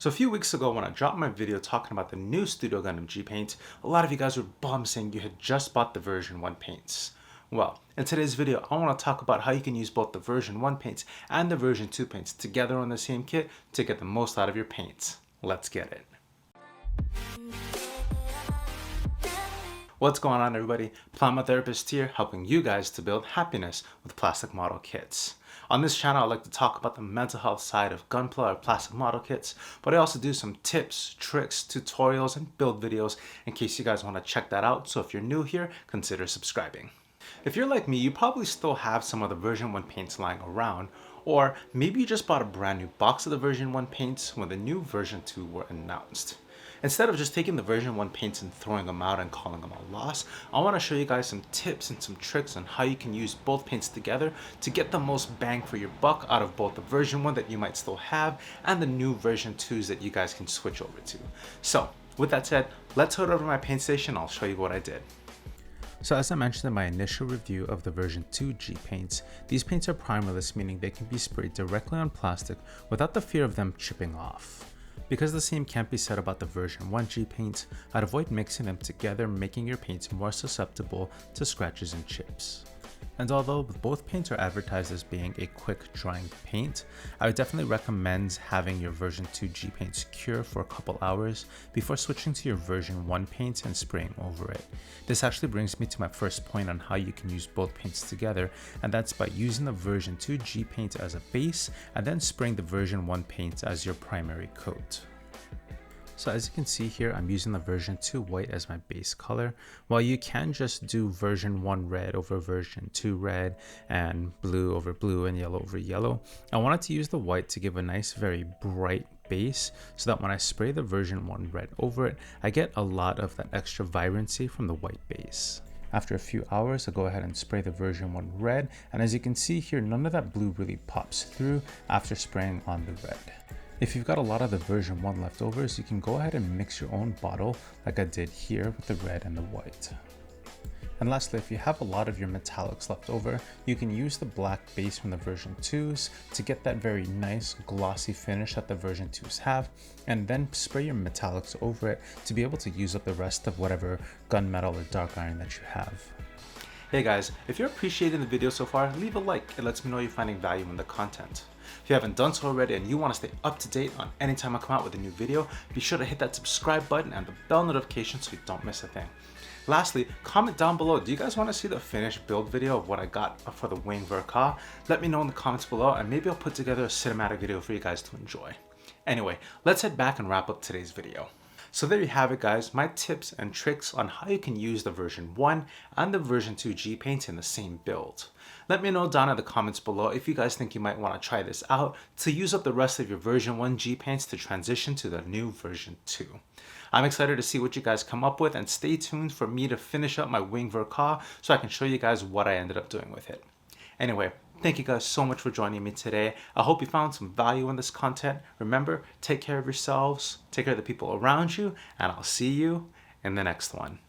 So a few weeks ago when I dropped my video talking about the new Studio Gundam Gpaints, a lot of you guys were bummed saying you had just bought the version 1 paints. Well, in today's video, I want to talk about how you can use both the version 1 paints and the version 2 paints together on the same kit to get the most out of your paints. Let's get it. What's going on, everybody? Plasma Therapist here, helping you guys to build happiness with plastic model kits. On this channel, I like to talk about the mental health side of Gunpla or plastic model kits, but I also do some tips, tricks, tutorials, and build videos in case you guys want to check that out. So if you're new here, consider subscribing. If you're like me, you probably still have some of the version 1 paints lying around, or maybe you just bought a brand new box of the version 1 paints when the new version 2 were announced. Instead of just taking the version 1 paints and throwing them out and calling them a loss, I want to show you guys some tips and some tricks on how you can use both paints together to get the most bang for your buck out of both the version 1 that you might still have and the new version 2s that you guys can switch over to. So with that said, let's head over to my paint station. I'll show you what I did. So as I mentioned in my initial review of the version 2 Gpaints, these paints are primerless, meaning they can be sprayed directly on plastic without the fear of them chipping off. Because the same can't be said about the version 1 Gpaints, I'd avoid mixing them together, making your paints more susceptible to scratches and chips. And although both paints are advertised as being a quick drying paint, I would definitely recommend having your version 2 Gpaints cure for a couple hours before switching to your version 1 paint and spraying over it. This actually brings me to my first point on how you can use both paints together, and that's by using the version 2 Gpaint as a base and then spraying the version 1 paint as your primary coat. So as you can see here, I'm using the version 2 white as my base color. While you can just do version 1 red over version 2 red and blue over blue and yellow over yellow, I wanted to use the white to give a nice, very bright base so that when I spray the version 1 red over it, I get a lot of that extra vibrancy from the white base. After a few hours, I'll go ahead and spray the version 1 red, and as you can see here, none of that blue really pops through after spraying on the red. If you've got a lot of the version 1 leftovers, you can go ahead and mix your own bottle like I did here with the red and the white. And lastly, if you have a lot of your metallics left over, you can use the black base from the version 2s to get that very nice glossy finish that the version 2s have, and then spray your metallics over it to be able to use up the rest of whatever gunmetal or dark iron that you have. Hey guys, if you're appreciating the video so far, leave a like. It lets me know you're finding value in the content. If you haven't done so already and you want to stay up to date on any time I come out with a new video, be sure to hit that subscribe button and the bell notification so you don't miss a thing. Lastly, comment down below, do you guys want to see the finished build video of what I got for the wing Verka? Let me know in the comments below and maybe I'll put together a cinematic video for you guys to enjoy. Anyway, let's head back and wrap up today's video. So there you have it, guys, my tips and tricks on how you can use the version 1 and the version 2 Gpaints in the same build. Let me know down in the comments below if you guys think you might want to try this out to use up the rest of your version 1 Gpaints to transition to the new version 2. I'm excited to see what you guys come up with, and stay tuned for me to finish up my wing Verka so I can show you guys what I ended up doing with it. Anyway, thank you guys so much for joining me today. I hope you found some value in this content. Remember, take care of yourselves, take care of the people around you, and I'll see you in the next one.